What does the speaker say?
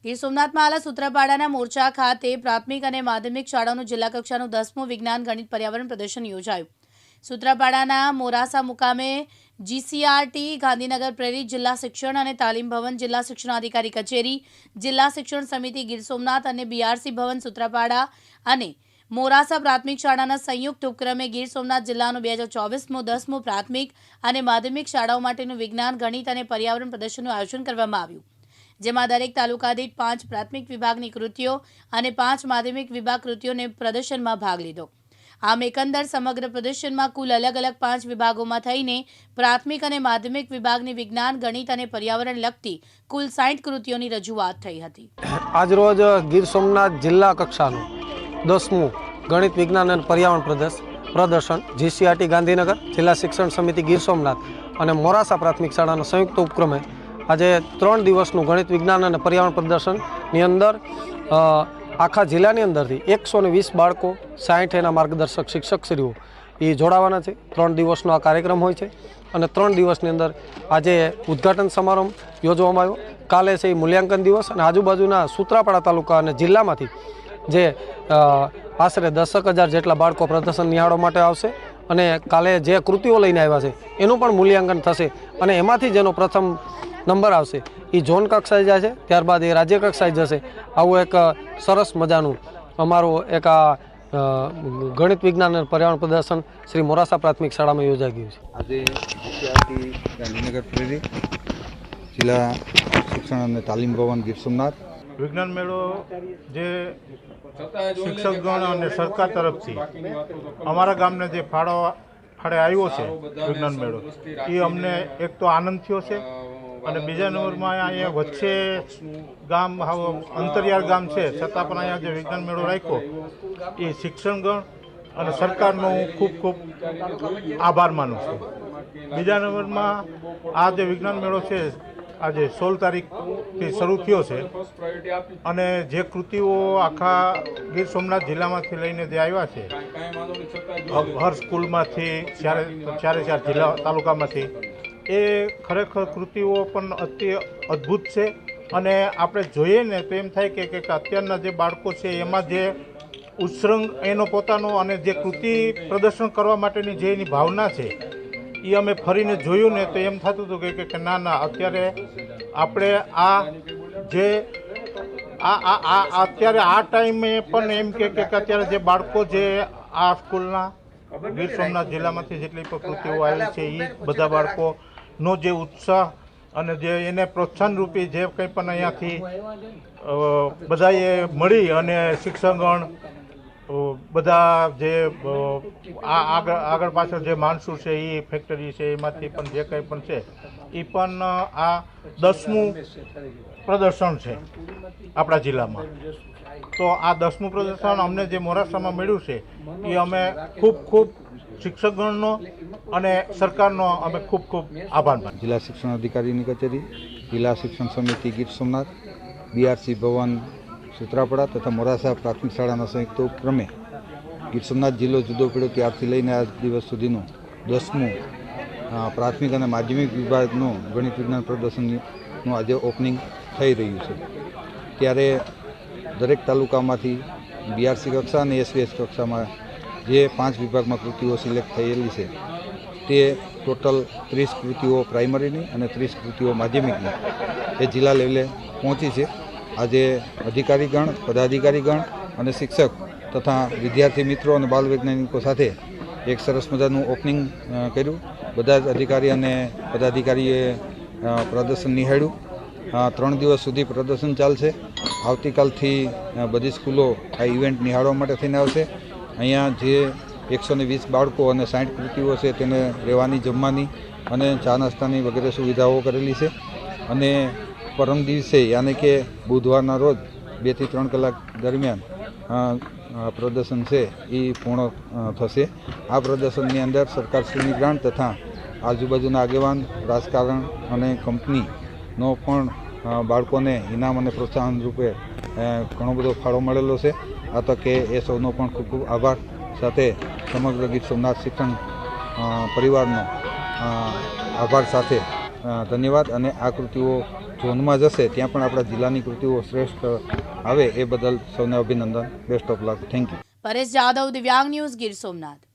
ગીર સોમનાથમાં આવેલા સૂત્રાપાડાના મોરચા ખાતે પ્રાથમિક અને માધ્યમિક શાળાનું જિલ્લા કક્ષાનું 10મું વિજ્ઞાન ગણિત પર્યાવરણ પ્રદર્શન યોજાયું। સૂત્રાપાડાના મોરાસા મુકામે જીસીઆરટી ગાંધીનગર પ્રેરિત જિલ્લા શિક્ષણ અને તાલીમ ભવન, જિલ્લા શિક્ષણાધિકારી કચેરી, જિલ્લા શિક્ષણ સમિતિ ગીર સોમનાથ અને બીઆરસી ભવન સૂત્રાપાડા અને મોરાસા પ્રાથમિક શાળાના સંયુક્ત ઉપક્રમે ગીર સોમનાથ જિલ્લાનું 2024મું 10મું પ્રાથમિક અને માધ્યમિક શાળાઓ માટેનું વિજ્ઞાન ગણિત અને પર્યાવરણ પ્રદર્શનનું આયોજન કરવામાં આવ્યું, જેમાં દરેક તાલુકા દીઠ 5 પ્રાથમિક વિભાગની કૃતિઓ અને 5 માધ્યમિક વિભાગ કૃતિઓને પ્રદર્શનમાં ભાગ લીધો। આમ એકંદર સમગ્ર પ્રદર્શનમાં કુલ અલગ અલગ 5 વિભાગોમાં થઈને પ્રાથમિક અને માધ્યમિક વિભાગની વિજ્ઞાન ગણિત અને પર્યાવરણ લગતી કુલ 60 કૃતિઓની રજૂઆત થઈ હતી। આજરોજ ગીર સોમનાથ જિલ્લા કક્ષાનું 10મું ગણિત વિજ્ઞાન અને પર્યાવરણ પ્રદર્શન જીસીઆરટી ગાંધીનગર, જિલ્લા શિક્ષણ સમિતિ ગીર સોમનાથ અને મોરાસા પ્રાથમિક શાળાના સંયુક્ત ઉપક્રમે આજે 3 દિવસનું ગણિત વિજ્ઞાન અને પર્યાવરણ પ્રદર્શનની અંદર આખા જિલ્લાની અંદરથી 120 બાળકો, 60 એના માર્ગદર્શક શિક્ષકશ્રીઓ એ જોડાવાના છે। 3 દિવસનો આ કાર્યક્રમ હોય છે અને 3 દિવસની અંદર આજે ઉદ્ઘાટન સમારંભ યોજવામાં આવ્યો। કાલે છે એ મૂલ્યાંકન દિવસ અને આજુબાજુના સૂત્રાપાડા તાલુકા અને જિલ્લામાંથી જે આશરે 10,000 જેટલા બાળકો પ્રદર્શન નિહાળવા માટે આવશે અને કાલે જે કૃતિઓ લઈને આવ્યા છે એનું પણ મૂલ્યાંકન થશે અને એમાંથી જેનો પ્રથમ નંબર આવશે એ ઝોન કક્ષાએ જાય છે, ત્યારબાદ એ રાજ્ય કક્ષાએ જશે। આવું એક સરસ મજાનું અમારું એક આ ગણિત વિજ્ઞાન અને પર્યાવરણ પ્રદર્શન શ્રી મોરાસા પ્રાથમિક શાળામાં યોજાઈ ગયું છે। આજે જીસીઆરટી ગાંધીનગર પ્રેરિત જિલ્લા શિક્ષણ અને તાલીમ ભવન ગીર સોમનાથ વિજ્ઞાન મેળો જે શિક્ષકગણ અને સરકાર તરફથી અમારા ગામને જે ફાળે આવ્યો છે વિજ્ઞાન મેળો, એ અમને એક તો આનંદ થયો છે અને બીજા નંબરમાં અહીંયા વચ્ચે ગામ અંતરિયાળ ગામ છે છતાં પણ અહીંયા જે વિજ્ઞાન મેળો રાખ્યો એ શિક્ષણગણ અને સરકારનો હું ખૂબ ખૂબ આભાર માનું છું। બીજા નંબરમાં આ જે વિજ્ઞાન મેળો છે આજે 16 તારીખથી શરૂ થયો છે અને જે કૃતિઓ આખા ગીર સોમનાથ જિલ્લામાંથી લઈને જે આવ્યા છે, હર સ્કૂલમાંથી, ચારે જિલ્લા તાલુકામાંથી, એ ખરેખર કૃતિઓ પણ અતિ અદ્ભુત છે અને આપણે જોઈએ ને તો એમ થાય કે અત્યારના જે બાળકો છે એમાં જે ઉત્સંગ એનો પોતાનો અને જે કૃતિ પ્રદર્શન કરવા માટેની જે એની ભાવના છે એ અમે ફરીને જોયું ને તો એમ થતું હતું કે ના ના અત્યારે આપણે આ જે અત્યારે આ ટાઈમે પણ એમ કે અત્યારે જે બાળકો જે આ સ્કૂલના ગીર સોમનાથ જિલ્લામાંથી જેટલી પણ કૃતિઓ આવી છે એ બધા બાળકોનો જે ઉત્સાહ અને જે એને પ્રોત્સાહન રૂપી જે કંઈ પણ અહીંયાથી બધાએ મળી અને શિક્ષકગણ બધા જે આગળ પાછળ જે માણસો છે એ ફેક્ટરી છે એમાંથી પણ જે કંઈ પણ છે એ પણ આ 10મું પ્રદર્શન છે આપણા જિલ્લામાં। તો આ 10મું પ્રદર્શન અમને જે મોરાસામાં મળ્યું છે એ અમે ખૂબ શિક્ષકગણનો અને સરકારનો અમે ખૂબ આભાર માનીએ। જિલ્લા શિક્ષણ અધિકારીની કચેરી, જિલ્લા શિક્ષણ સમિતિ ગીર સોમનાથ, બીઆરસી ભવન સૂત્રાપાડા તથા મોરાસા પ્રાથમિક શાળાના સંયુક્ત ઉપક્રમે ગીર સોમનાથ જિલ્લો જુદો પડ્યો ત્યારથી લઈને આજ દિવસ સુધીનું 10મું પ્રાથમિક અને માધ્યમિક વિભાગનું ગણિત વિજ્ઞાન પ્રદર્શનનું આજે ઓપનિંગ થઈ રહ્યું છે। ત્યારે દરેક તાલુકામાંથી બીઆરસી કક્ષા અને એસવીએસ કક્ષામાં જે 5 વિભાગમાં કૃતિઓ સિલેક્ટ થયેલી છે તે ટોટલ 30 કૃતિઓ પ્રાઇમરીની અને 30 કૃતિઓ માધ્યમિકની એ જિલ્લા લેવલે પહોંચી છે। આજે અધિકારીગણ, પદાધિકારીગણ અને શિક્ષક તથા વિદ્યાર્થી મિત્રો અને બાલ વૈજ્ઞાનિકો સાથે એક સરસ મજાનું ઓપનિંગ કર્યું। બધા જ અધિકારી અને પદાધિકારીએ પ્રદર્શન નિહાળ્યું। 3 દિવસ સુધી પ્રદર્શન ચાલશે। આવતીકાલથી બધી સ્કૂલો આ ઇવેન્ટ નિહાળવા માટે થઈને આવશે। અહીંયા જે 120 બાળકો અને 60 કૃતિઓ છે તેને રહેવાની, જમવાની અને ચા નાસ્તાની વગેરે સુવિધાઓ કરેલી છે અને પરમ દિવસે યાની કે બુધવારના રોજ 2 થી 3 કલાક દરમિયાન પ્રદર્શન છે એ પૂર્ણ થશે। આ પ્રદર્શનની અંદર સરકારશ્રીની ગ્રાન્ટ તથા આજુબાજુના આગેવાન, રાજકારણ અને કંપનીનો પણ બાળકોને ઇનામ અને પ્રોત્સાહન રૂપે ઘણો બધો ફાળો મળેલો છે। આ તકે એ સૌનો પણ ખૂબ આભાર સાથે સમગ્ર ગીર સોમનાથ શિક્ષણ પરિવારનો આભાર સાથે ધન્યવાદ. અને આ કૃતિઓ ઝોનમાં જશે ત્યાં પણ આપણા જિલ્લાની કૃતિઓ શ્રેષ્ઠ આવે એ બદલ સૌને અભિનંદન. Best of luck. Thank you. Paresh Jadav, Divyang news, Gir Somnath.